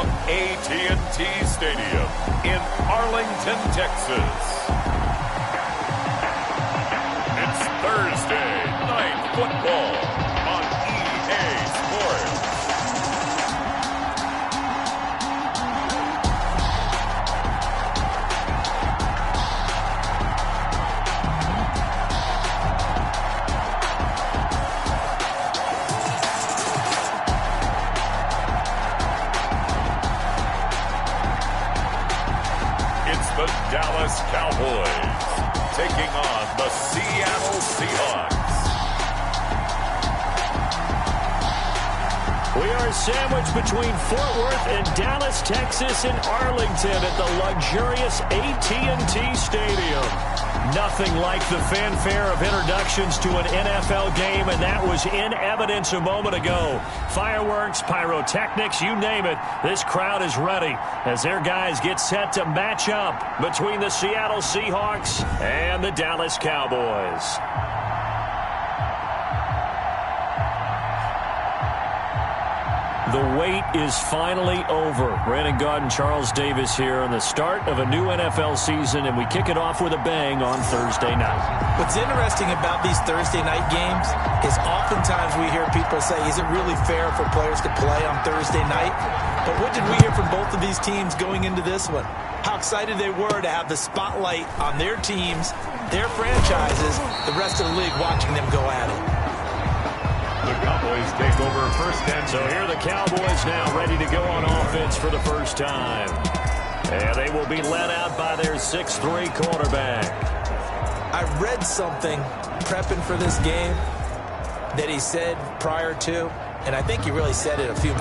from AT&T Stadium in Arlington, Texas. It's Thursday Night Football on EA Sports. The Dallas Cowboys taking on the Seattle Seahawks. We are sandwiched between Fort Worth and Dallas, Texas, and Arlington at the luxurious AT&T Stadium. Nothing like the fanfare of introductions to an NFL game, and that was in evidence a moment ago. Fireworks, pyrotechnics, you name it. This crowd is ready as their guys get set to match up between the Seattle Seahawks and the Dallas Cowboys. The wait is finally over. Brandon Gaudin, Charles Davis here on the start of a new NFL season, and we kick it off with a bang on Thursday night. What's interesting about these Thursday night games is oftentimes we hear people say, is it really fair for players to play on Thursday night? But what did we hear from both of these teams going into this one? How excited they were to have the spotlight on their teams, their franchises, the rest of the league watching them go at it. The Cowboys take over first and so here are the Cowboys now ready to go on offense for the first time. And they will be led out by their 6'3" quarterback. I read something prepping for this game that he said prior to, and I think he really said it a few.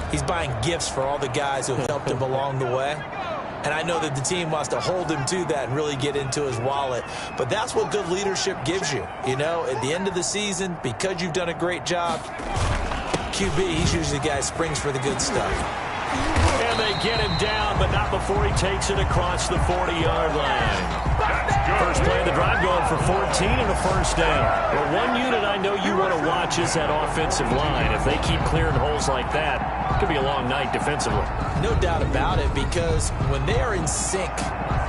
He's buying gifts for all the guys who have helped him along the way. And I know that the team wants to hold him to that and really get into his wallet. But that's what good leadership gives you. You know, at the end of the season, because you've done a great job, QB, he's usually the guy who springs for the good stuff. And they get him down, but not before he takes it across the 40-yard line. First play of the drive going for 14 and a first down. Well, one unit I know you want to watch is that offensive line. If they keep clearing holes like that, it could be a long night defensively. No doubt about it, because when they are in sync,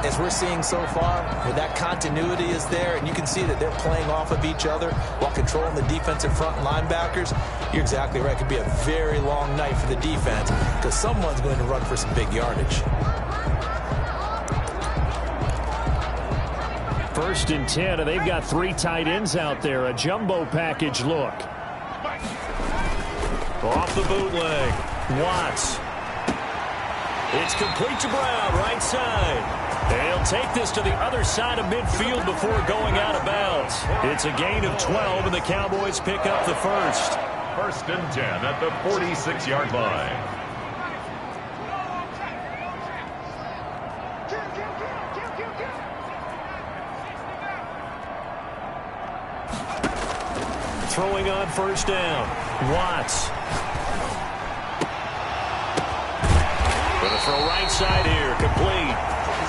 as we're seeing so far, when that continuity is there, and you can see that they're playing off of each other while controlling the defensive front linebackers, you're exactly right. It could be a very long night for the defense because someone's going to run for some big yardage. First and 10, and they've got three tight ends out there. A jumbo package look. Off the bootleg. Watts. It's complete to Brown, right side. And he'll take this to the other side of midfield before going out of bounds. It's a gain of 12, and the Cowboys pick up the first. First and 10 at the 46-yard line. Throwing on first down. Watts. Going to throw right side here. Complete.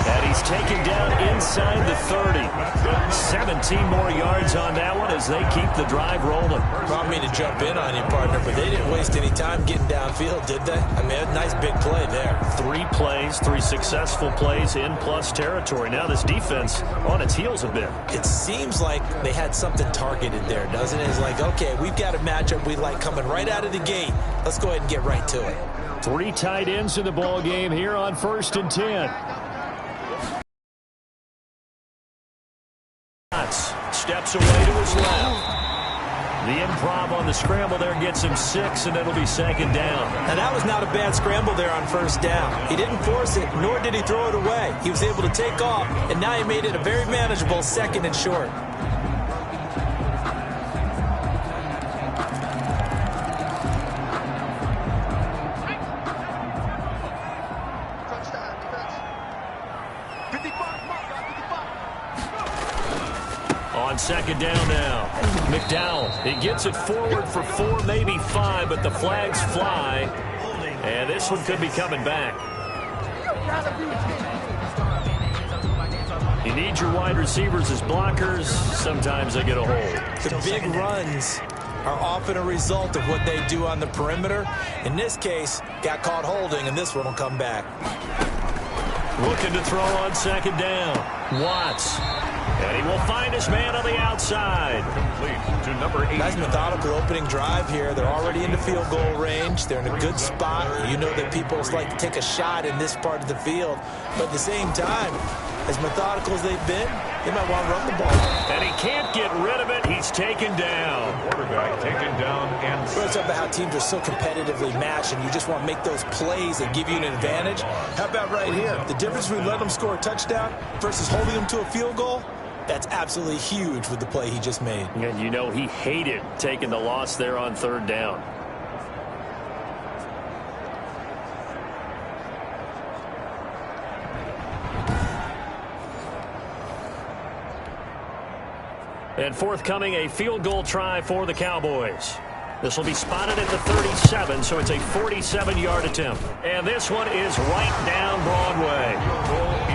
And he's taken down inside the 30. 17 more yards on that one as they keep the drive rolling. Brought me to jump in on you, partner, but they didn't waste any time getting downfield, did they? I mean, a nice big play there. 3 plays, 3 successful plays in plus territory. Now this defense on its heels a bit. It seems like they had something targeted there, doesn't it? It's like, okay, we've got a matchup we like coming right out of the gate. Let's go ahead and get right to it. 3 tight ends in the ball game here on first and 10. Steps away to his left. The improv on the scramble there gets him 6, and it'll be second down. Now, that was not a bad scramble there on first down. He didn't force it, nor did he throw it away. He was able to take off, and now he made it a very manageable second and short. On second down now, McDowell, he gets it forward for 4, maybe 5, but the flags fly, and this one could be coming back. You need your wide receivers as blockers. Sometimes they get a hold. The big runs are often a result of what they do on the perimeter. In this case, got caught holding, and this one will come back. Looking to throw on second down. Watts. And he will find his man on the outside. Complete to number 8. Nice methodical opening drive here. They're already into field goal range. They're in a good spot. You know that people like to take a shot in this part of the field. But at the same time, as methodical as they've been, they might want to run the ball. And he can't get rid of it. He's taken down. Quarterback taken down and It's about how teams are so competitively matched, and you just want to make those plays that give you an advantage. How about right here? The difference between letting them score a touchdown versus holding them to a field goal, that's absolutely huge with the play he just made. And you know he hated taking the loss there on third down. And forthcoming, a field goal try for the Cowboys. This will be spotted at the 37, so it's a 47-yard attempt. And this one is right down Broadway.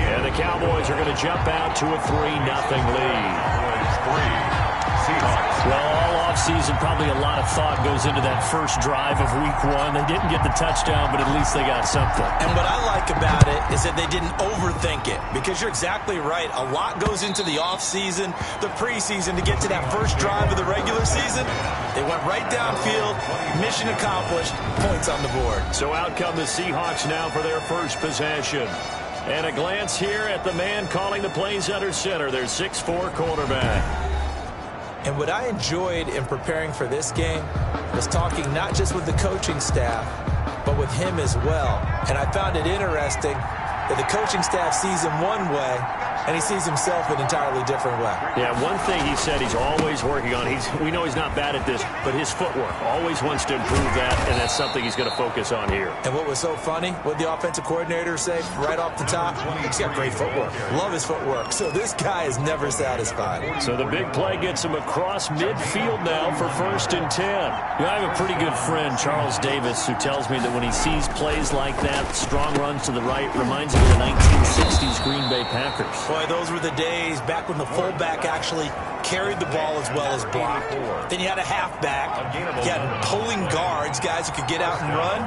And the Cowboys are going to jump out to a 3-0 lead. Seahawks. Well, all offseason, probably a lot of thought goes into that first drive of Week 1. They didn't get the touchdown, but at least they got something. And what I like about it is that they didn't overthink it, because you're exactly right. A lot goes into the offseason, the preseason, to get to that first drive of the regular season. They went right downfield, mission accomplished, points on the board. So out come the Seahawks now for their first possession. And a glance here at the man calling the plays under center, their 6'4" quarterback. And what I enjoyed in preparing for this game was talking not just with the coaching staff, but with him as well. And I found it interesting that the coaching staff sees him one way, and he sees himself an entirely different way. Yeah, one thing he said he's always working on, we know he's not bad at this, but his footwork, always wants to improve that, and that's something he's going to focus on here. And what was so funny, what the offensive coordinator say right off the top, he's got great footwork. Love his footwork. So this guy is never satisfied. So the big play gets him across midfield now for 1st and 10. You know, I have a pretty good friend, Charles Davis, who tells me that when he sees plays like that, strong runs to the right, reminds him of the 1960s Green Bay Packers. Boy, those were the days back when the fullback actually carried the ball as well as blocked. Then you had a halfback. You had pulling guards, guys who could get out and run.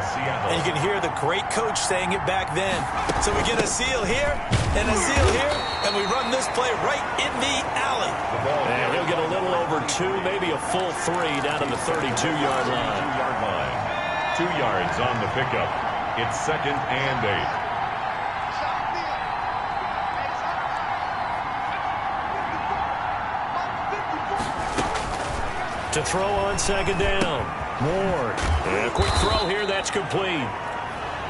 And you can hear the great coach saying it back then. So we get a seal here and a seal here, and we run this play right in the alley. And he'll get a little over 2, maybe a full 3 down to the 32-yard line. 2 yards on the pickup. It's 2nd and 8. To throw on second down. Ward. And a quick throw here. That's complete.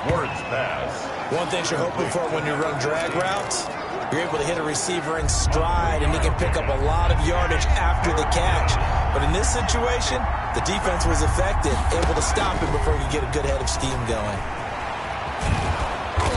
Ward's pass. One thing you're hoping for when you run drag routes, you're able to hit a receiver in stride, and he can pick up a lot of yardage after the catch. But in this situation, the defense was effective, able to stop him before he could get a good head of steam going.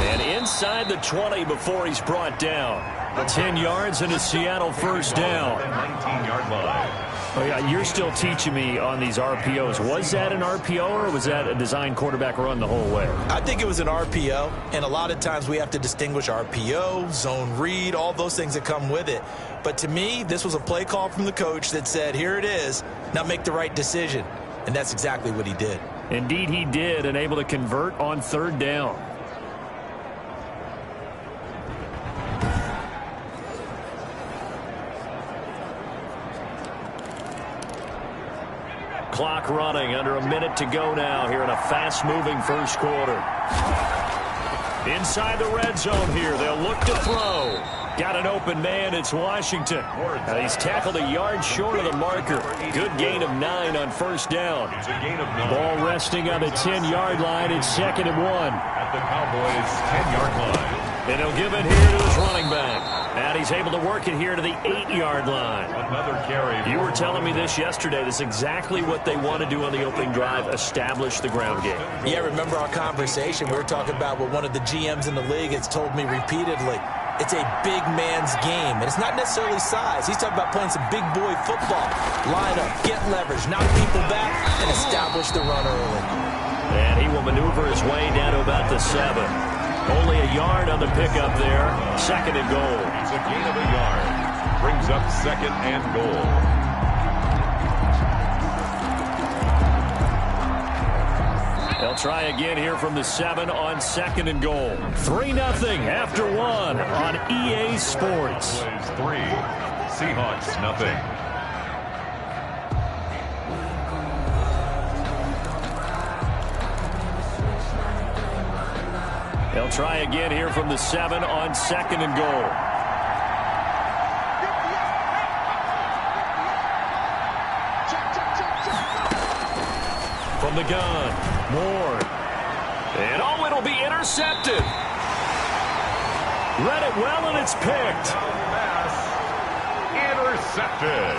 And inside the 20 before he's brought down. 10 yards and a Seattle first down. 19-yard line. Oh, yeah, you're still teaching me on these RPOs. Was that an RPO, or was that a design quarterback run the whole way? I think it was an RPO, and a lot of times we have to distinguish RPO, zone read, all those things that come with it. But to me, this was a play call from the coach that said, here it is, now make the right decision. And that's exactly what he did. Indeed he did, and able to convert on third down. Clock running, under a minute to go now here in a fast-moving first quarter. Inside the red zone here, they'll look to throw. Got an open man, it's Washington. He's tackled a yard short of the marker. Good gain of 9 on first down. It's a gain of 9. Ball resting on the 10-yard line. It's 2nd and 1. At the Cowboys' 10-yard line. And he'll give it here to his running back. And he's able to work it here to the 8-yard line. Another carry. You were telling me this yesterday. This is exactly what they want to do on the opening drive, establish the ground game. Yeah, remember our conversation? We were talking about what one of the GMs in the league has told me repeatedly. It's a big man's game, and it's not necessarily size. He's talking about playing some big boy football. Line up, get leverage, knock people back, and establish the run early. And he will maneuver his way down to about the 7. Only a yard on the pickup there. 2nd and goal. It's a gain of a yard. Brings up 2nd and goal. They'll try again here from the 7 on 2nd and goal. 3-0 after 1 on EA Sports. 3, Seahawks nothing. They'll try again here from the 7 on 2nd and goal. From the gun, Moore. And oh, it'll be intercepted. Read it well, and it's picked. Intercepted.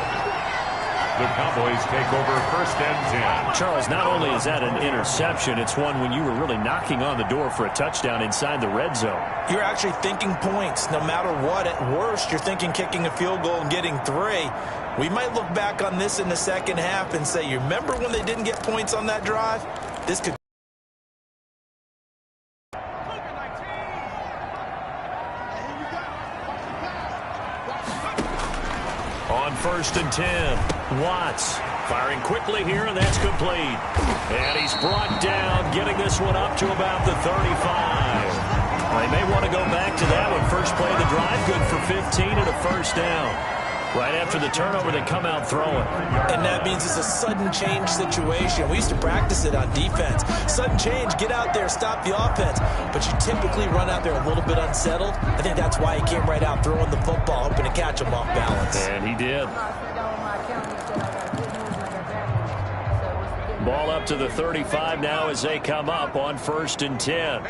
The Cowboys take over 1st and 10. Charles, not only is that an interception, it's one when you were really knocking on the door for a touchdown inside the red zone. You're actually thinking points. No matter what, at worst, you're thinking kicking a field goal and getting 3. We might look back on this in the second half and say, you remember when they didn't get points on that drive? This could. On 1st and 10, Watts firing quickly here, and that's complete. And he's brought down, getting this one up to about the 35. They may want to go back to that one. First play of the drive, good for 15 and a 1st down. Right after the turnover, they come out throwing. And that means it's a sudden change situation. We used to practice it on defense. Sudden change, get out there, stop the offense. But you typically run out there a little bit unsettled. I think that's why he came right out throwing the football, hoping to catch him off balance. And he did. Ball up to the 35 now as they come up on 1st and 10.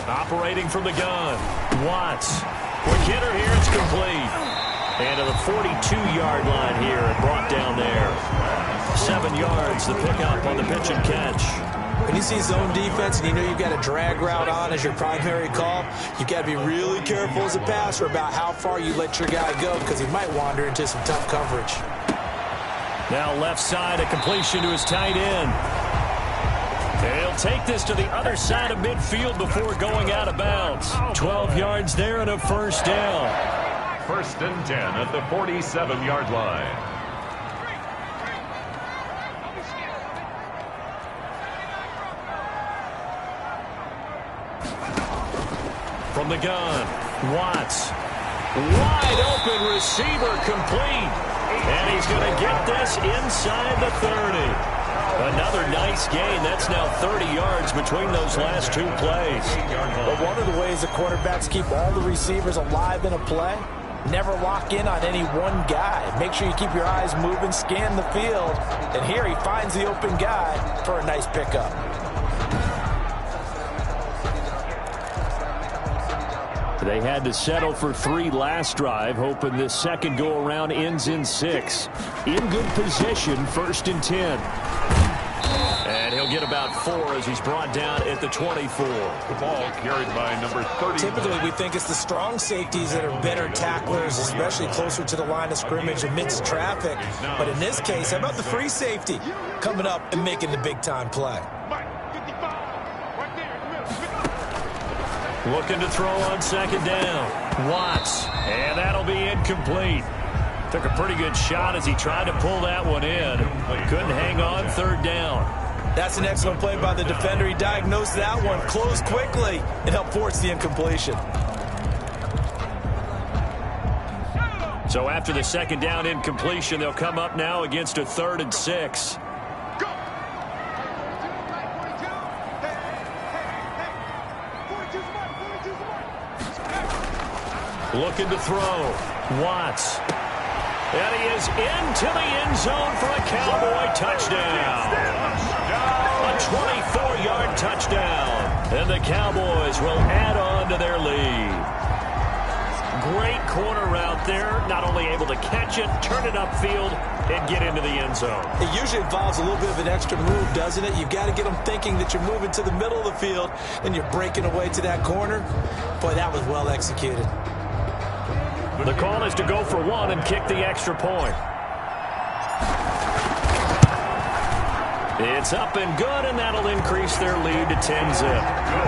Operating from the gun, Watts. Quick hitter here, it's complete. And to the 42-yard line here and brought down there. 7 yards, the pickup on the pitch and catch. When you see zone defense and you know you've got a drag route on as your primary call, you've got to be really careful as a passer about how far you let your guy go because he might wander into some tough coverage. Now left side, a completion to his tight end. He'll take this to the other side of midfield before going out of bounds. 12 yards there and a 1st down. 1st and 10 at the 47-yard line. From the gun, Watts. Wide open receiver complete. And he's going to get this inside the 30. Another nice gain. That's now 30 yards between those last 2 plays. But one of the ways the quarterbacks keep all the receivers alive in a play, never lock in on any one guy. Make sure you keep your eyes moving, scan the field. And here he finds the open guy for a nice pickup. They had to settle for 3 last drive, hoping this second go-around ends in 6. In good position, 1st and 10. And he'll get about 4 as he's brought down at the 24. The ball carried by number 30. Typically, we think it's the strong safeties that are better tacklers, especially closer to the line of scrimmage amidst traffic. But in this case, how about the free safety coming up and making the big-time play? Looking to throw on 2nd down. Watts. And that'll be incomplete. Took a pretty good shot as he tried to pull that one in. Couldn't hang on 3rd down. That's an excellent play by the defender. He diagnosed that one, closed quickly, and helped force the incompletion. So after the 2nd down incompletion, they'll come up now against a 3rd and 6. Looking to throw. Watts. And he is into the end zone for a Cowboy touchdown. A 24-yard touchdown. And the Cowboys will add on to their lead. Great corner route there. Not only able to catch it, turn it upfield, and get into the end zone. It usually involves a little bit of an extra move, doesn't it? You've got to get them thinking that you're moving to the middle of the field and you're breaking away to that corner. Boy, that was well executed. The call is to go for 1 and kick the extra point. It's up and good, and that'll increase their lead to 10-zip.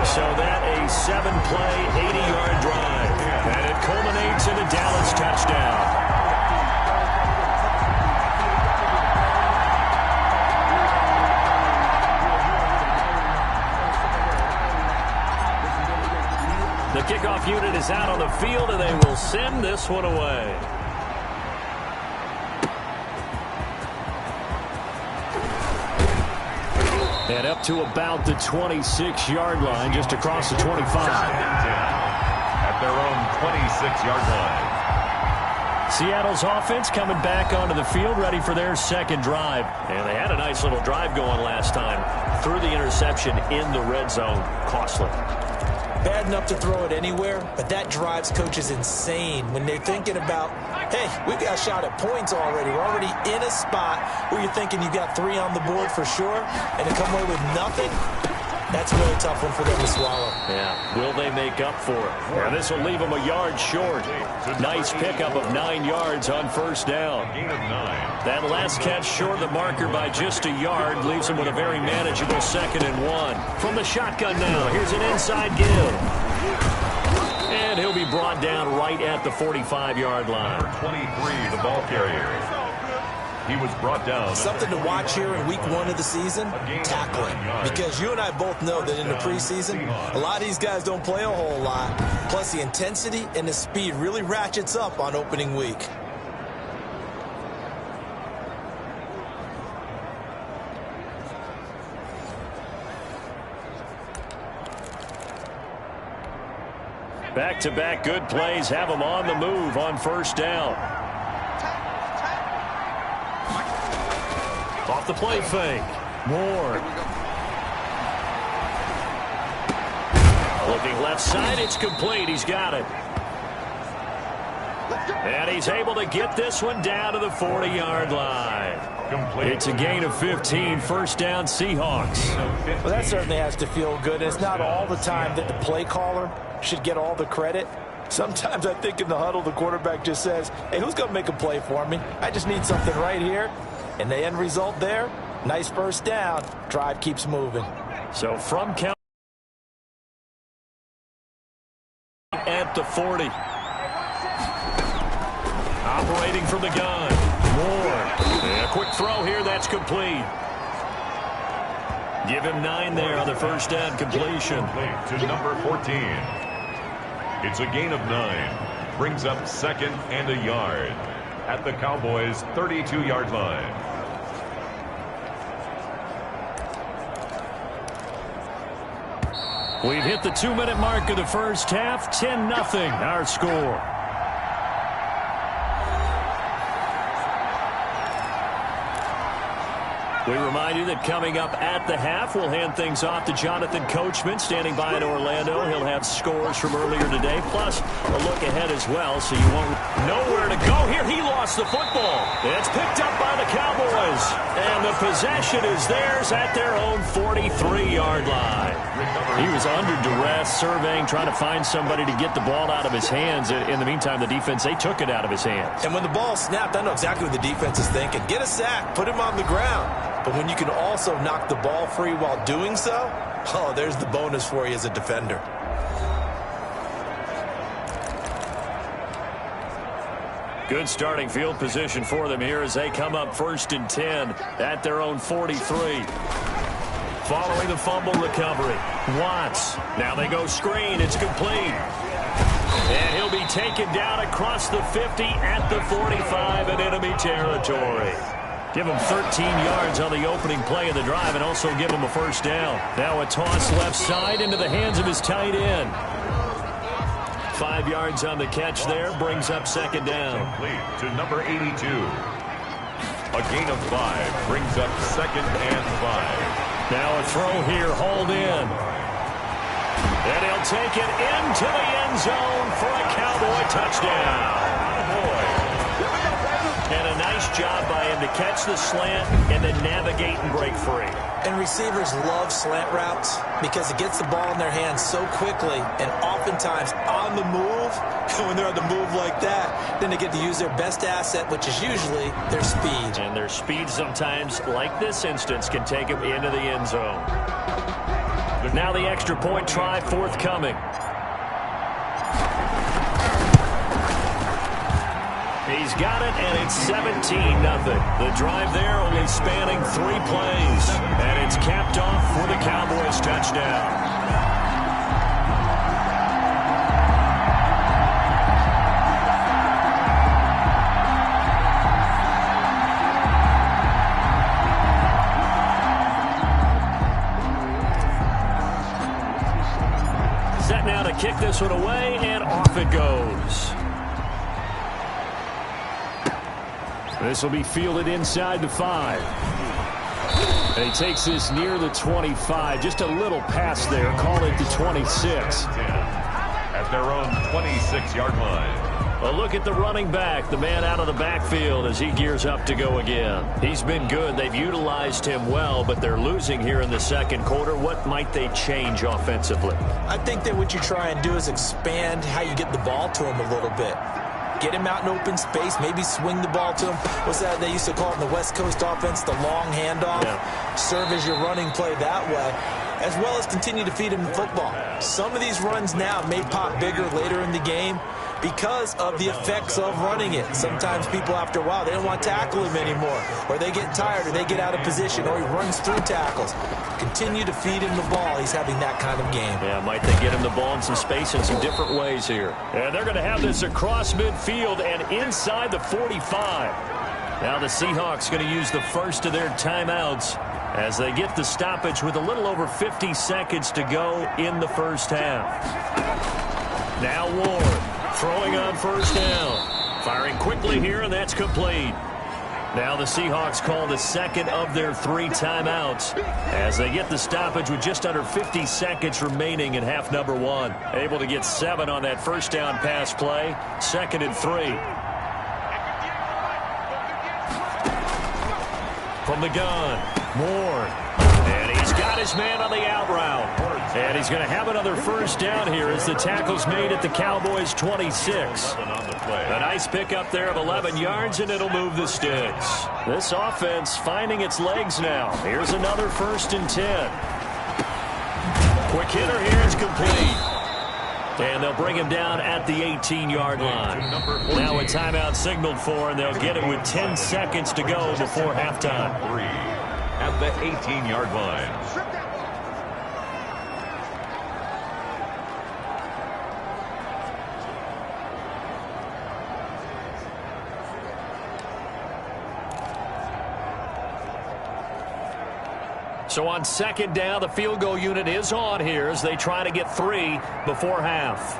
So that a 7-play, 80-yard drive. And it culminates in a Dallas touchdown. The kickoff unit is out on the field, and they will send this one away. And up to about the 26-yard line, just across the 25. At their own 26-yard line. Seattle's offense coming back onto the field, ready for their second drive. And they had a nice little drive going last time. Threw the interception in the red zone. Costly. Bad enough to throw it anywhere, but that drives coaches insane when they're thinking about, hey, we've got a shot at points already. We're already in a spot where you're thinking you got 3 on the board for sure, and to come away with nothing, that's a really tough one for them to swallow. Yeah, will they make up for it? Yeah, this will leave them a yard short. Nice pickup of 9 yards on first down. That last catch short of the marker by just a yard leaves them with a very manageable 2nd and 1. From the shotgun now, here's an inside give. And he'll be brought down right at the 45-yard line. Number 23, the ball carrier. He was brought down. Something to watch here in week 1 of the season, tackling. Because you and I both know that in the preseason, a lot of these guys don't play a whole lot. Plus, the intensity and the speed really ratchets up on opening week. Back-to-back good plays have them on the move on first down. Off the play fake. Moore. Looking left side, it's complete. He's got it. And he's able to get this one down to the 40-yard line. Complete. It's a gain of 15, first down Seahawks. Well, that certainly has to feel good. It's not all the time that the play caller should get all the credit. Sometimes I think in the huddle, the quarterback just says, hey, who's going to make a play for me? I just need something right here. And the end result there, nice first down. Drive keeps moving. So from count at the 40. Operating from the gun. Moore. And a quick throw here. That's complete. Give him 9 there on the first down completion. To number 14. It's a gain of 9. Brings up 2nd and a yard. At the Cowboys' 32-yard line. We've hit the 2-minute mark of the first half. 10-0 our score. We remind you that coming up at the half, we'll hand things off to Jonathan Coachman, standing by in Orlando. He'll have scores from earlier today, plus a look ahead as well, so you won't nowhere to go here. He lost the football. It's picked up by the Cowboys, and the possession is theirs at their own 43-yard line. He was under duress, surveying, trying to find somebody to get the ball out of his hands. In the meantime, the defense, they took it out of his hands. And when the ball snapped, I know exactly what the defense is thinking. Get a sack, put him on the ground. But when you can also knock the ball free while doing so, oh, there's the bonus for you as a defender. Good starting field position for them here as they come up 1st and 10 at their own 43. Following the fumble recovery, Watts. Now they go screen. It's complete. And he'll be taken down across the 50 at the 45 in enemy territory. Give him 13 yards on the opening play of the drive and also give him a first down. Now a toss left side into the hands of his tight end. 5 yards on the catch there, brings up 2nd down. Complete to number 82. A gain of 5 brings up 2nd and 5. Now a throw here, hauled in. And he'll take it into the end zone for a Cowboy touchdown. And a nice job by him to catch the slant and then navigate and break free. And receivers love slant routes because it gets the ball in their hands so quickly and oftentimes on the move. when they're on the move like that, then they get to use their best asset, which is usually their speed. And their speed sometimes, like this instance, can take them into the end zone. Now the extra point try forthcoming. He's got it, and it's 17-0. The drive there only spanning 3 plays. And it's capped off for the Cowboys touchdown. Set now to kick this one away, and off it goes. This will be fielded inside the 5. And he takes this near the 25. Just a little pass there. Call it the 26. At their own 26-yard line. Well, look at the running back, the man out of the backfield as he gears up to go again. He's been good. They've utilized him well, but they're losing here in the second quarter. What might they change offensively? I think that what you try and do is expand how you get the ball to him a little bit. Get him out in open space, maybe swing the ball to him. What's that they used to call it in the West Coast offense, the long handoff? Yeah. Serve as your running play that way, as well as continue to feed him the football. Some of these runs now may pop bigger later in the game because of the effects of running it. Sometimes people, after a while, they don't want to tackle him anymore, or they get tired, or they get out of position, or he runs through tackles. Continue to feed him the ball. He's having that kind of game. Yeah, might they get him the ball in some space in some different ways here. And they're going to have this across midfield and inside the 45. Now the Seahawks going to use the first of their timeouts as they get the stoppage with a little over 50 seconds to go in the first half. Now Ward throwing on first down. Firing quickly here, and that's complete. Now the Seahawks call the second of their 3 timeouts as they get the stoppage with just under 50 seconds remaining in half number 1. Able to get 7 on that first down pass play. 2nd and 3. From the gun, Ward. And he's got his man on the out route. And he's going to have another first down here as the tackle's made at the Cowboys' 26. A nice pickup there of 11 yards, and it'll move the sticks. This offense finding its legs now. Here's another 1st and 10. Quick hitter here is complete. And they'll bring him down at the 18-yard line. Now a timeout signaled for, and they'll get it with 10 seconds to go before halftime. At the 18-yard line. So on 2nd down, the field goal unit is on here as they try to get 3 before half.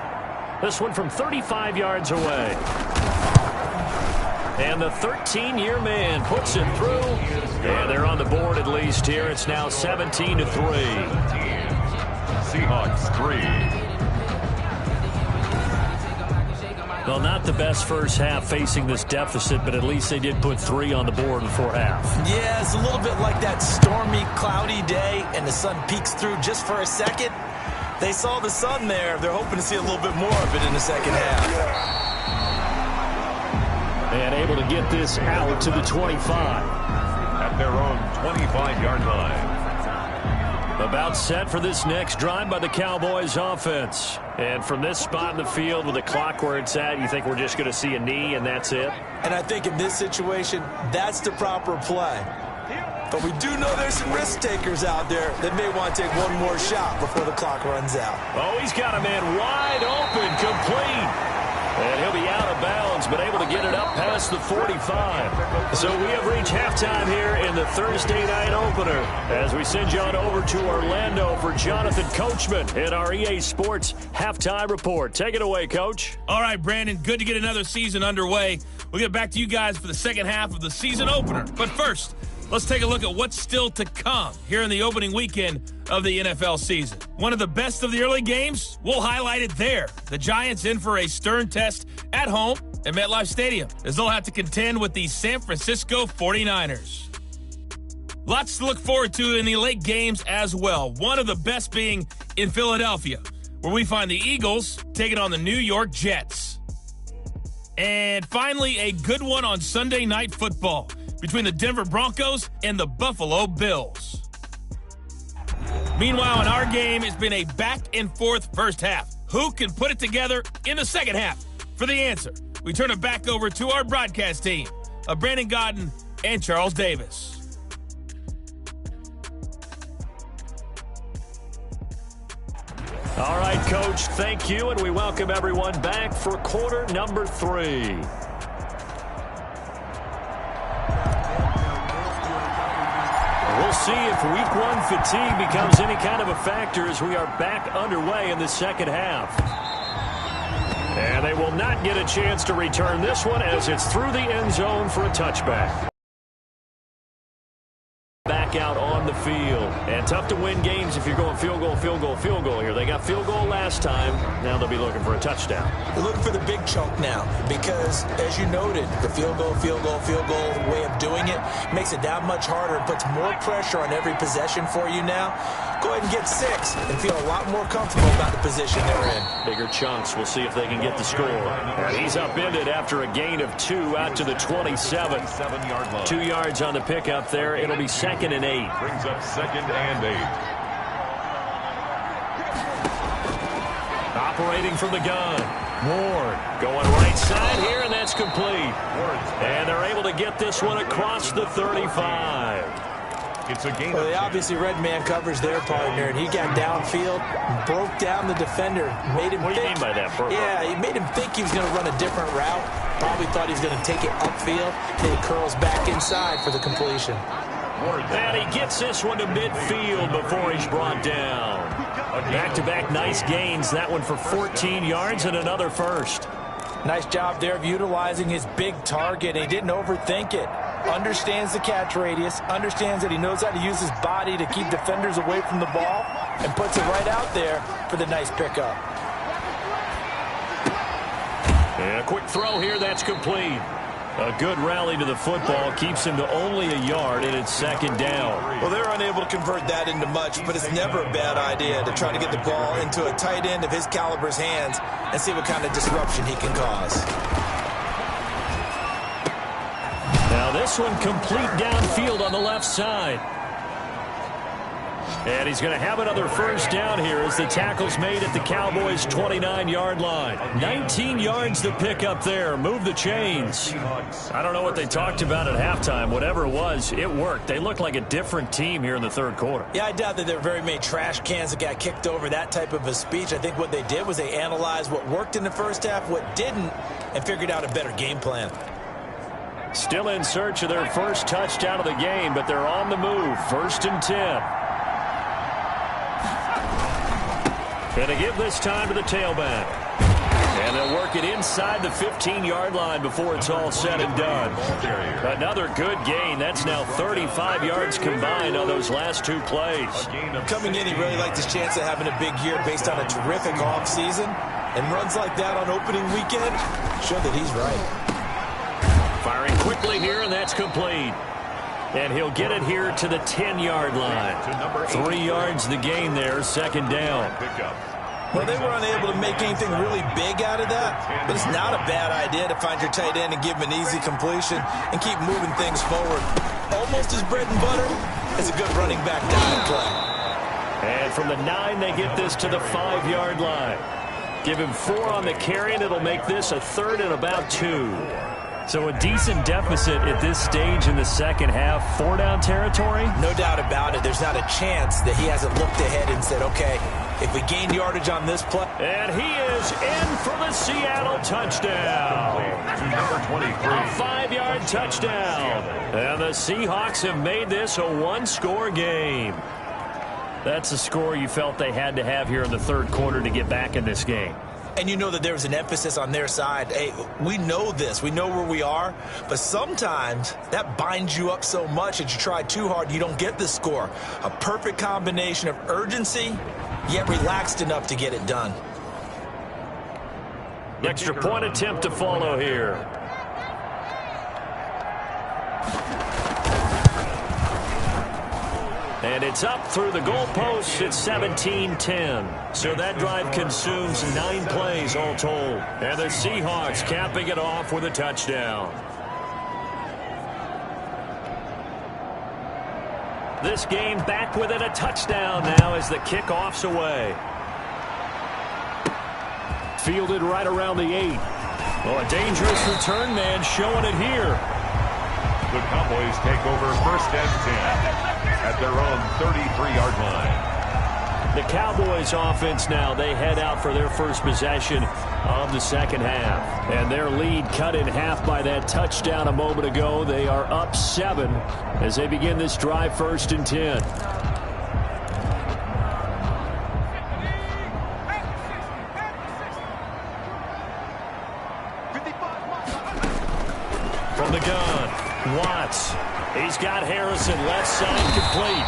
This one from 35 yards away. And the 13-year man puts it through. And they're on the board at least here. It's now 17-3. Seahawks 3. Well, not the best first half facing this deficit, but at least they did put 3 on the board before half. Yeah, it's a little bit like that stormy, cloudy day, and the sun peeks through just for a second. They saw the sun there. They're hoping to see a little bit more of it in the second half. And able to get this out to the 25. At their own 25-yard line. About set for this next drive by the Cowboys offense. And from this spot in the field with the clock where it's at, you think we're just going to see a knee and that's it? And I think in this situation, that's the proper play. But we do know there's some risk takers out there that may want to take one more shot before the clock runs out. Oh, he's got a man wide open, complete. And he'll be out of bounds, but able to get it up past the 45. So we have reached halftime here in the Thursday night opener as we send you on over to Orlando for Jonathan Coachman in our EA Sports Halftime Report. Take it away, Coach. All right, Brandon, good to get another season underway. We'll get back to you guys for the second half of the season opener. But first, let's take a look at what's still to come here in the opening weekend of the NFL season. One of the best of the early games, we'll highlight it there. The Giants in for a stern test at home at MetLife Stadium, as they'll have to contend with the San Francisco 49ers. Lots to look forward to in the late games as well. One of the best being in Philadelphia, where we find the Eagles taking on the New York Jets. And finally, a good one on Sunday Night Football between the Denver Broncos and the Buffalo Bills. Meanwhile, in our game, it's been a back-and-forth first half. Who can put it together in the second half? For the answer, we turn it back over to our broadcast team of Brandon Godden and Charles Davis. All right, Coach, thank you, and we welcome everyone back for quarter number 3. We'll see if week 1 fatigue becomes any kind of a factor as we are back underway in the second half. And they will not get a chance to return this one as it's through the end zone for a touchback. Back out on the field. And tough to win games if you're going field goal, field goal, field goal here. They got field goal last time. Now they'll be looking for a touchdown. They're looking for the big chunk now because, as you noted, the field goal way of doing it makes it that much harder and puts more pressure on every possession for you now. Go ahead and get 6 and feel a lot more comfortable about the position they're in. Bigger chunks. We'll see if they can get the score. And he's upended after a gain of 2 out to the 27. 2 yards on the pickup there. It'll be 2nd and 8. Brings up 2nd and 8. Operating from the gun. Ward going right side here, and that's complete. And they're able to get this one across the 35. It's a gain. Well, they obviously read man coverage their partner, and he got downfield, broke down the defender, made him think. What do you mean by that, Bert? Yeah, he made him think he was going to run a different route. Probably thought he was going to take it upfield. Then he curls back inside for the completion. And he gets this one to midfield before he's brought down. Back-to-back nice gains. That one for 14 yards and another first. Nice job there of utilizing his big target. He didn't overthink it. Understands the catch radius, understands that he knows how to use his body to keep defenders away from the ball, and puts it right out there for the nice pickup. And a quick throw here, that's complete. A good rally to the football keeps him to only a yard, and it's 2nd down. Well, they're unable to convert that into much, but it's never a bad idea to try to get the ball into a tight end of his caliber's hands and see what kind of disruption he can cause. Now this one complete downfield on the left side. And he's going to have another first down here as the tackle's made at the Cowboys' 29-yard line. 19 yards to pick up there. Move the chains. I don't know what they talked about at halftime. Whatever it was, it worked. They looked like a different team here in the third quarter. Yeah, I doubt that there were very many trash cans that got kicked over, that type of a speech. I think what they did was they analyzed what worked in the first half, what didn't, and figured out a better game plan. Still in search of their first touchdown of the game, but they're on the move. 1st and 10. Going to give this time to the tailback. And they'll work it inside the 15-yard line before it's all said and done. Another good gain. That's now 35 yards combined on those last 2 plays. Coming in, he really liked his chance of having a big year based on a terrific offseason. And runs like that on opening weekend show that he's right. Firing quickly here, and that's complete. And he'll get it here to the 10-yard line. 3 yards the gain there, 2nd down. Well, they were unable to make anything really big out of that, but it's not a bad idea to find your tight end and give him an easy completion and keep moving things forward. Almost as bread and butter as a good running back down play. And from the 9, they get this to the 5-yard line. Give him 4 on the carry, and it'll make this a 3rd and about 2. So a decent deficit at this stage in the second half. 4-down territory? No doubt about it. There's not a chance that he hasn't looked ahead and said, okay, if we gain yardage on this play. And he is in for the Seattle touchdown. Number 23. A 5-yard touchdown. And the Seahawks have made this a 1-score game. That's the score you felt they had to have here in the third quarter to get back in this game. And you know that there was an emphasis on their side. Hey, we know this. We know where we are. But sometimes that binds you up so much that you try too hard, you don't get the score. A perfect combination of urgency, yet relaxed enough to get it done. Extra point attempt to follow here. And And it's up through the goalposts. It's 17-10. So that drive consumes 9 plays all told. And the Seahawks capping it off with a touchdown. This game back within a touchdown now as the kickoff's away. Fielded right around the 8. Well, a dangerous return man showing it here. The Cowboys take over first and 10 at their own 33-yard line. The Cowboys offense now, they head out for their first possession of the second half. And their lead cut in half by that touchdown a moment ago. They are up 7 as they begin this drive first and 10. From the gun, Watts. He's got Harrison left side complete.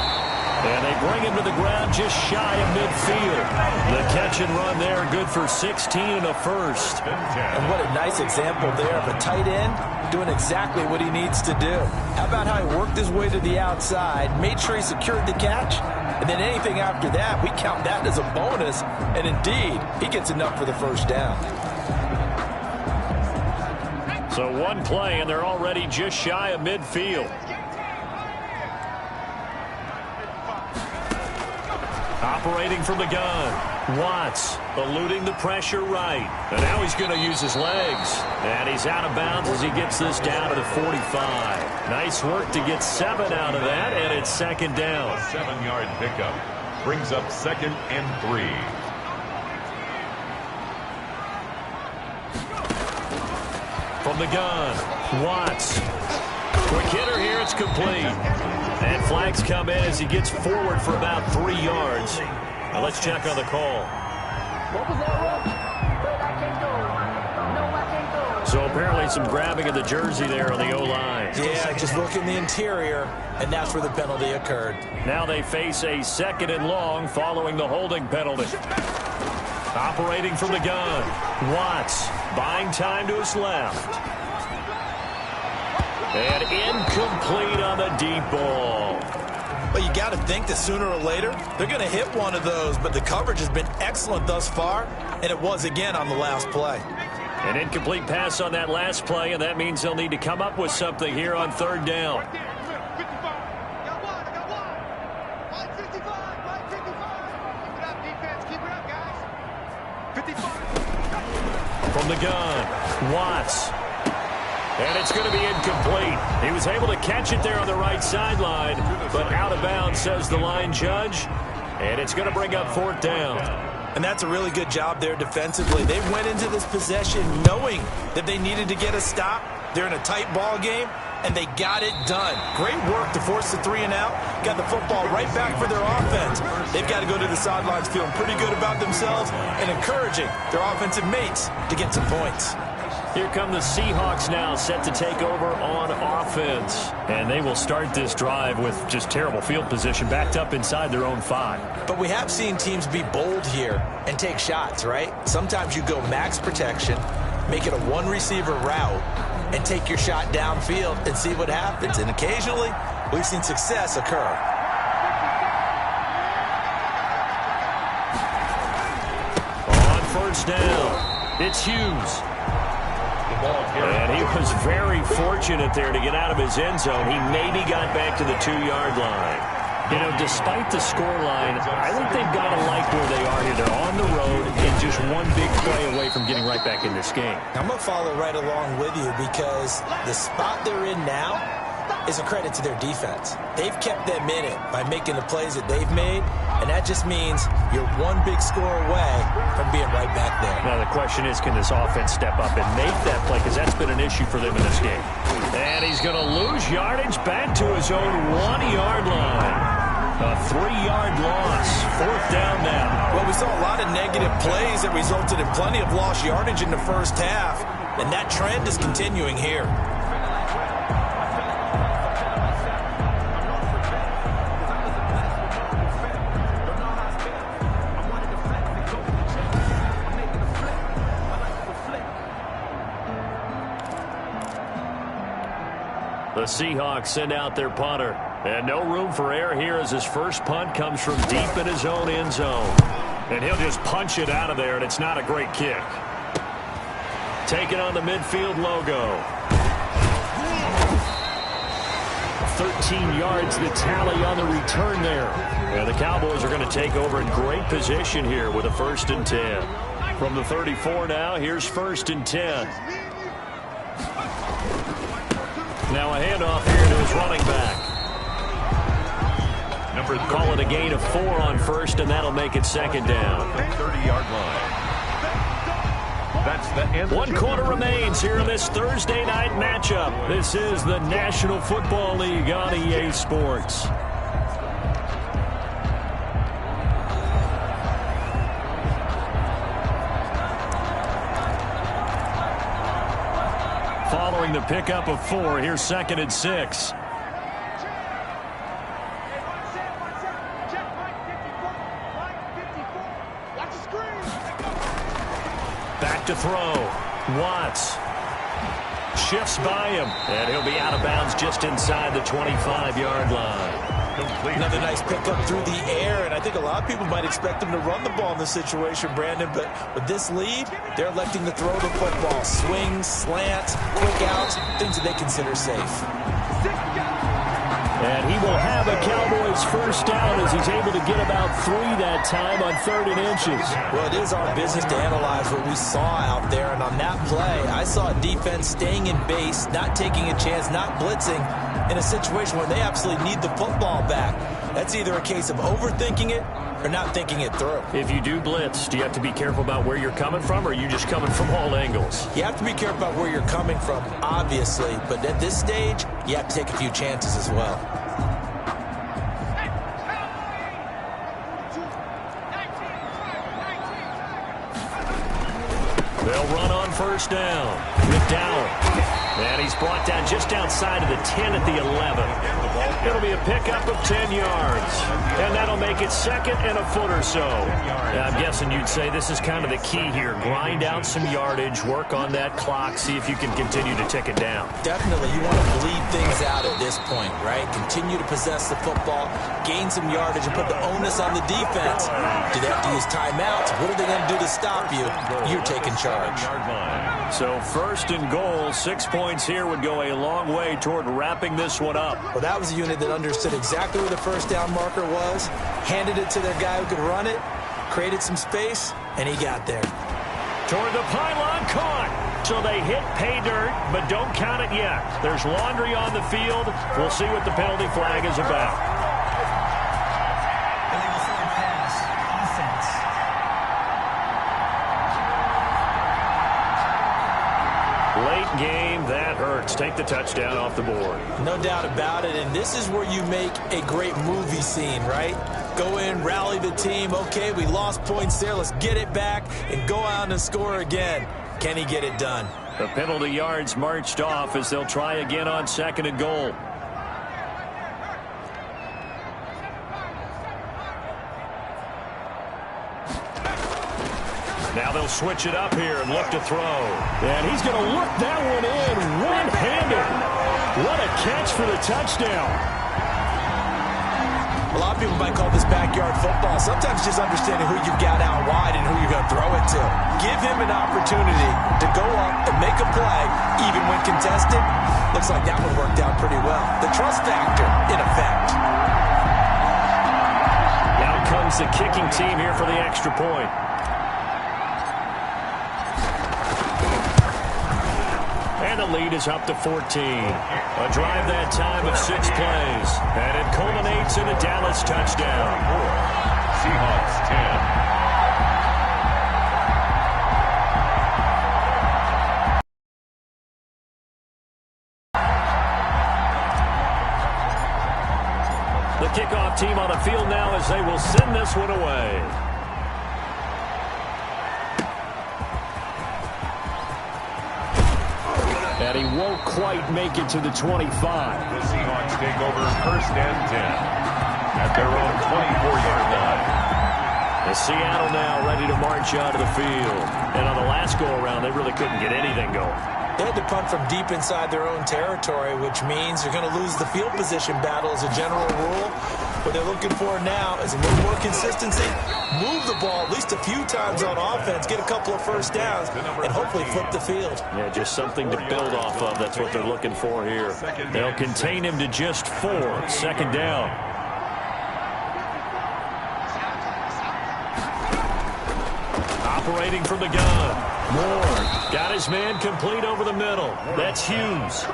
And they bring him to the ground just shy of midfield. The catch and run there, good for 16 and a first. And what a nice example there of a tight end doing exactly what he needs to do. How about how he worked his way to the outside, made sure he secured the catch, and then anything after that, we count that as a bonus. And indeed, he gets enough for the first down. So one play, and they're already just shy of midfield. Operating from the gun, Watts eluding the pressure right. And now he's going to use his legs. And he's out of bounds as he gets this down to the 45. Nice work to get 7 out of that, and it's second down. 7-yard pickup brings up second and 3. From the gun, Watts. Quick hitter here, it's complete. And flags come in as he gets forward for about 3 yards. Now let's check on the call. So apparently some grabbing of the jersey there on the O-line. Yeah, just look in the interior, and that's where the penalty occurred. Now they face a second and long following the holding penalty. Operating from the gun, Watts buying time to his left. And incomplete on the deep ball. Well, you got to think that sooner or later, they're going to hit one of those, but the coverage has been excellent thus far, and it was again on the last play. An incomplete pass on that last play, and that means they'll need to come up with something here on third down. From the gun, Watts. And it's going to be incomplete. He was able to catch it there on the right sideline, but out of bounds, says the line judge. And it's going to bring up fourth down. And that's a really good job there defensively. They went into this possession knowing that they needed to get a stop. They're in a tight ball game, and they got it done. Great work to force the 3 and out. Got the football right back for their offense. They've got to go to the sidelines feeling pretty good about themselves and encouraging their offensive mates to get some points. Here come the Seahawks now, set to take over on offense. And they will start this drive with just terrible field position, backed up inside their own 5. But we have seen teams be bold here and take shots, right? Sometimes you go max protection, make it a one-receiver route, and take your shot downfield and see what happens. And occasionally, we've seen success occur. On first down, it's Hughes. And he was very fortunate there to get out of his end zone. He maybe got back to the 2-yard line. You know, despite the scoreline, I think they've got to like where they are here. They're on the road and just one big play away from getting right back in this game. I'm going to follow right along with you because the spot they're in now is a credit to their defense. They've kept them in it by making the plays that they've made, and that just means you're one big score away from being right back there. Now the question is, can this offense step up and make that play? Because that's been an issue for them in this game. And he's going to lose yardage back to his own 1-yard line. A 3-yard loss. Fourth down now. Well, we saw a lot of negative plays that resulted in plenty of lost yardage in the first half, and that trend is continuing here. The Seahawks send out their punter. And no room for error here as his first punt comes from deep in his own end zone. And he'll just punch it out of there, and it's not a great kick. Taking on the midfield logo. 13 yards the tally on the return there. And the Cowboys are going to take over in great position here with a 1st and 10. From the 34 now, here's 1st and 10. Now a handoff here to his running back. Call it a gain of 4 on 1st, and that'll make it 2nd down. 30-yard line. That's the end. 1 quarter remains here in this Thursday night matchup. This is the National Football League on EA Sports. Following the pickup of 4, here's 2nd and 6. Back to throw. Watts shifts by him, and he'll be out of bounds just inside the 25-yard line. Another nice pickup through the air, and I think a lot of people might expect him to run the ball in this situation, Brandon, but with this lead, they're electing to throw the football. Swings, slants, quick outs, things that they consider safe. And he will have a Cowboys 1st down as he's able to get about 3 that time on 3rd and inches. Well, it is our business to analyze what we saw out there, and on that play, I saw a defense staying in base, not taking a chance, not blitzing, in a situation where they absolutely need the football back. That's either a case of overthinking it or not thinking it through. If you do blitz, do you have to be careful about where you're coming from, or are you just coming from all angles? You have to be careful about where you're coming from, obviously, but at this stage, you have to take a few chances as well. They'll run on 1st down. McDowell. And he's brought down just outside of the 10 at the 11. It'll be a pickup of 10 yards. And that'll make it 2nd and a foot or so. I'm guessing you'd say this is kind of the key here. Grind out some yardage, work on that clock, see if you can continue to tick it down. Definitely. You want to bleed things out at this point, right? Continue to possess the football, gain some yardage, and put the onus on the defense. Do they have to use timeouts? What are they going to do to stop you? You're taking charge. So 1st and goal, 6 points here would go a long way toward wrapping this one up. Well, that was a unit that understood exactly where the 1st down marker was, handed it to their guy who could run it, created some space, and he got there. Toward the pylon, caught. So they hit pay dirt, but don't count it yet. There's laundry on the field. We'll see what the penalty flag is about. Late game, that hurts. Take the touchdown off the board. No doubt about it, and this is where you make a great movie scene, right? Go in, rally the team. Okay, we lost points there. Let's get it back and go out and score again. Can he get it done? The penalty yards marched off as they'll try again on 2nd and goal. Now they'll switch it up here and look to throw. And he's going to look that one in one-handed. What a catch for the touchdown. A lot of people might call this backyard football. Sometimes just understanding who you've got out wide and who you're going to throw it to. Give him an opportunity to go up and make a play, even when contested. Looks like that one worked out pretty well. The trust factor, in effect. Now comes the kicking team here for the extra point. And the lead is up to 14. A drive that time of 6 plays. And it culminates in a Dallas touchdown. Seahawks 10. The kickoff team on the field now as they will send this one away. And he won't quite make it to the 25. The Seahawks take over 1st and 10 at their own 24-yard line. And Seattle now ready to march onto the field. And on the last go-around, they really couldn't get anything going. They had to punt from deep inside their own territory, which means you're going to lose the field position battle as a general rule. What they're looking for now is a little more consistency, move the ball at least a few times on offense, get a couple of first downs, and hopefully flip the field. Yeah, just something to build off of. That's what they're looking for here. They'll contain him to just 4. Second down. Operating from the gun. Moore got his man complete over the middle. That's Hughes.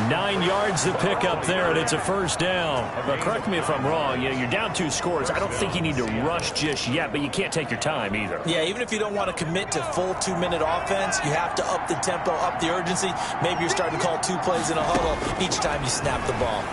9 yards to pick up there, and it's a first down. But correct me if I'm wrong. You're down 2 scores. I don't think you need to rush just yet, but you can't take your time either. Yeah, even if you don't want to commit to full 2-minute offense, you have to up the tempo, up the urgency. Maybe you're starting to call 2 plays in a huddle each time you snap the ball.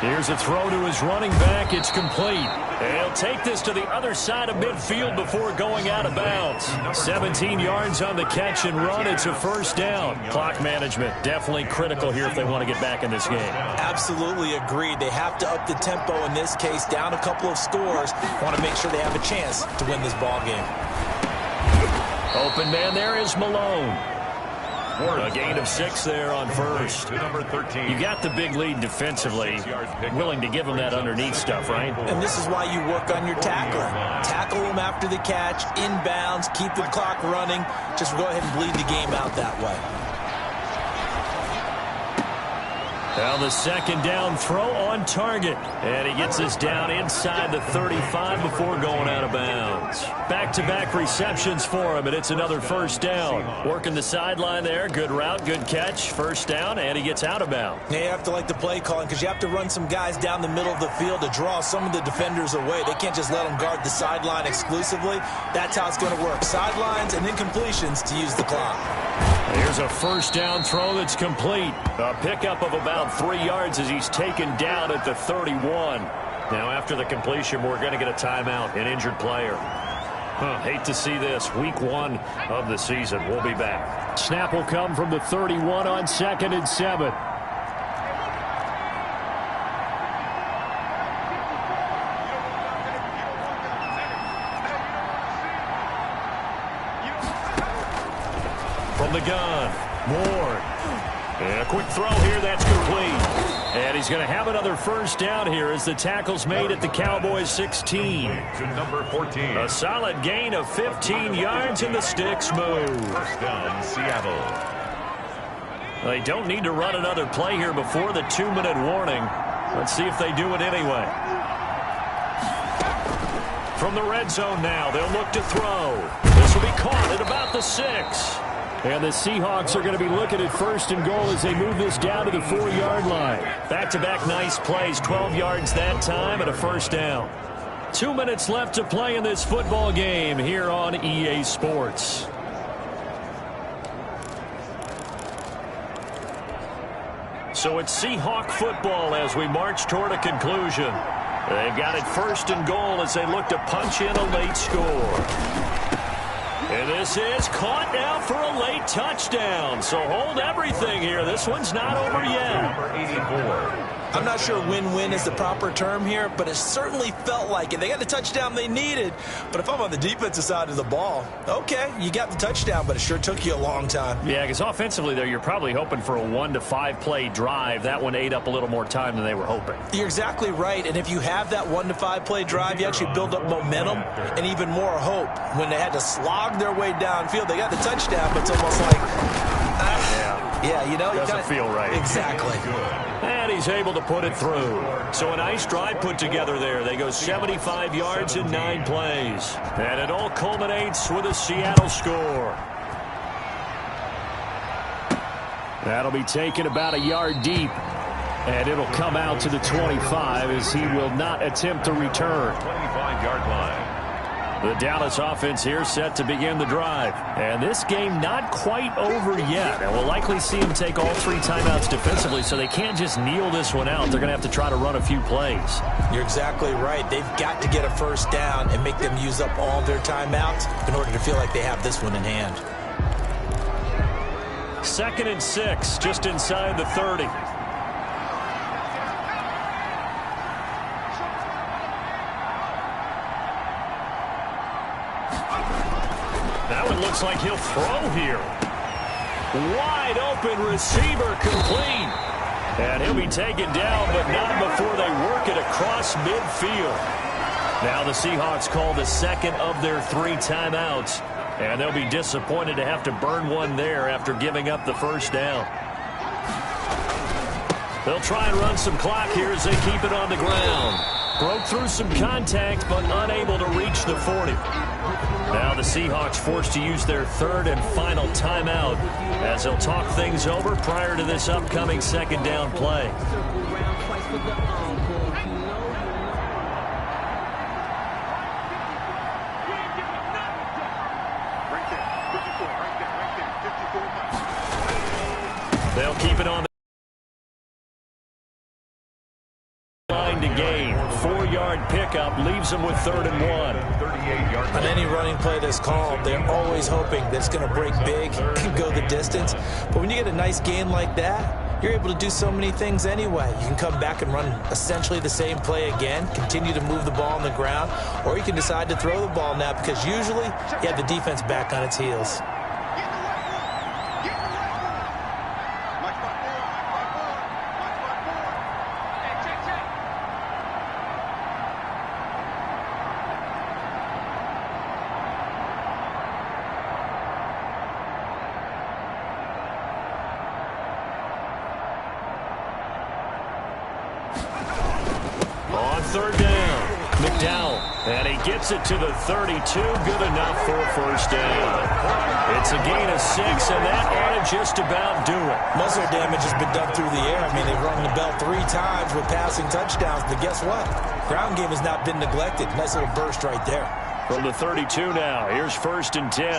Here's a throw to his running back. It's complete. He'll take this to the other side of midfield before going out of bounds. 17 yards on the catch and run. It's a first down. Clock management definitely critical here if they want to get back in this game. Absolutely agreed. They have to up the tempo in this case, down a couple of scores. Want to make sure they have a chance to win this ball game. Open man there is Malone. A gain of 6 there on first. Number 13. You got the big lead defensively. Willing to give them that underneath stuff, right? And this is why you work on your tackling. Tackle them after the catch, inbounds, keep the clock running. Just go ahead and bleed the game out that way. Now the second down throw on target. And he gets us down inside the 35 before going out of bounds. Back-to-back receptions for him, and it's another first down. Working the sideline there. Good route, good catch. First down, and he gets out of bounds. Yeah, you have to like the play calling because you have to run some guys down the middle of the field to draw some of the defenders away. They can't just let them guard the sideline exclusively. That's how it's going to work. Sidelines and then completions to use the clock. Here's a first down throw that's complete. A pickup of about 3 yards as he's taken down at the 31. Now after the completion, we're going to get a timeout, an injured player. Hate to see this. Week 1 of the season. We'll be back. Snap will come from the 31 on 2nd and 7. From the gun, Moore. And a quick throw here, that's complete. And he's going to have another first down here as the tackle's made at the Cowboys 16. To number 14. A solid gain of 15 yards and the sticks move. First down, Seattle. They don't need to run another play here before the 2-minute warning. Let's see if they do it anyway. From the red zone now, they'll look to throw. This will be caught at about the 6. And the Seahawks are going to be looking at first and goal as they move this down to the 4-yard line. Back-to-back nice plays, 12 yards that time and a first down. 2 minutes left to play in this football game here on EA Sports. So it's Seahawk football as we march toward a conclusion. They've got it first and goal as they look to punch in a late score. And this is caught now for a late touchdown. So hold everything here. This one's not over yet. Number 84. I'm not sure win-win is the proper term here, but it certainly felt like it. They got the touchdown they needed. But if I'm on the defensive side of the ball, okay, you got the touchdown, but it sure took you a long time. Yeah, because offensively, though, you're probably hoping for a 1 to 5 play drive. That one ate up a little more time than they were hoping. You're exactly right. And if you have that 1 to 5 play drive, you actually build up momentum and even more hope. When they had to slog their way downfield, they got the touchdown, but it's almost like, yeah, you know. Doesn't feel right. Exactly. And he's able to put it through. So a nice drive put together there. They go 75 yards in 9 plays. And it all culminates with a Seattle score. That'll be taken about a yard deep. And it'll come out to the 25 as he will not attempt to return. 25-yard line. The Dallas offense here set to begin the drive. And this game not quite over yet. And we'll likely see him take all 3 timeouts defensively, so they can't just kneel this one out. They're going to have to try to run a few plays. You're exactly right. They've got to get a first down and make them use up all their timeouts in order to feel like they have this one in hand. 2nd and 6, just inside the 30. looks like he'll throw here. Wide open receiver complete. And he'll be taken down, but not before they work it across midfield. Now the Seahawks call the second of their 3 timeouts. And they'll be disappointed to have to burn one there after giving up the first down. They'll try and run some clock here as they keep it on the ground. Broke through some contact, but unable to reach the 40. Now the Seahawks forced to use their 3rd and final timeout as they'll talk things over prior to this upcoming second down play. They'll keep it on the line to gain. 4-yard pickup leaves them with 3rd and 1. On any running play that's called, they're always hoping that it's going to break big and go the distance. But when you get a nice gain like that, you're able to do so many things anyway. You can come back and run essentially the same play again, continue to move the ball on the ground, or you can decide to throw the ball now because usually you have the defense back on its heels. And he gets it to the 32. Good enough for a first down. It's a gain of 6, and that ought to just about do it. Muscle damage has been done through the air. I mean, they've rung the bell 3 times with passing touchdowns, but guess what? Ground game has not been neglected. Nice little burst right there. From the 32 now, here's 1st and 10.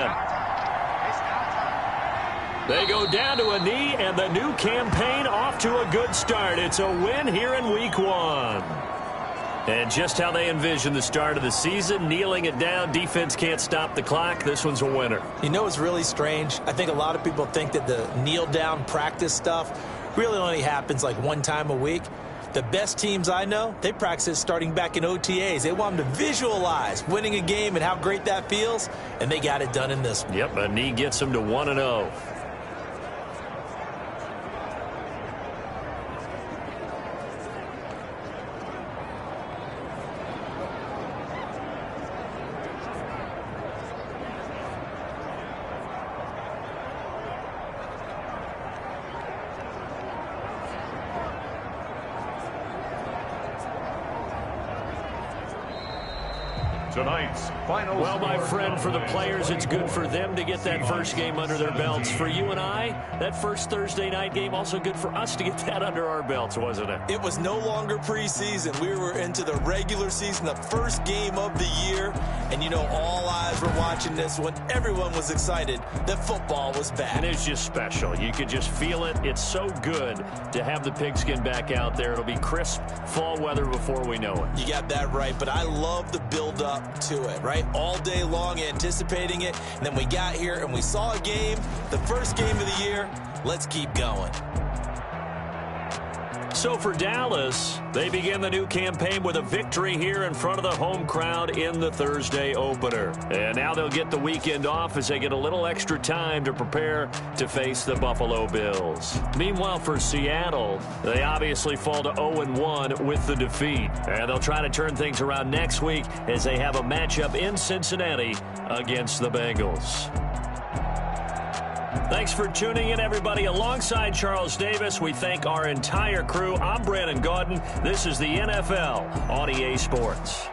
They go down to a knee, and the new campaign off to a good start. It's a win here in Week 1. And just how they envision the start of the season, kneeling it down, defense can't stop the clock. This one's a winner. You know, it's really strange. I think a lot of people think that the kneel-down practice stuff really only happens like 1 time a week. The best teams I know, they practice it starting back in OTAs. They want them to visualize winning a game and how great that feels, and they got it done in this one. Yep, a knee gets them to 1-0. Tonight's final. Well, my friend, for the players, it's good for them to get that first game under their belts. For you and I, that first Thursday night game, also good for us to get that under our belts, wasn't it? It was no longer preseason. We were into the regular season, the first game of the year. And, you know, all eyes were watching this one. Everyone was excited that football was back. And it's just special. You could just feel it. It's so good to have the pigskin back out there. It'll be crisp fall weather before we know it. You got that right, but I love the build-up to it, right? All day long anticipating it, and then we got here and we saw a game, the first game of the year. Let's keep going. So for Dallas, they begin the new campaign with a victory here in front of the home crowd in the Thursday opener. And now they'll get the weekend off as they get a little extra time to prepare to face the Buffalo Bills. Meanwhile, for Seattle, they obviously fall to 0-1 with the defeat. And they'll try to turn things around next week as they have a matchup in Cincinnati against the Bengals. Thanks for tuning in, everybody. Alongside Charles Davis, we thank our entire crew. I'm Brandon Gaudin. This is the NFL on EA Sports.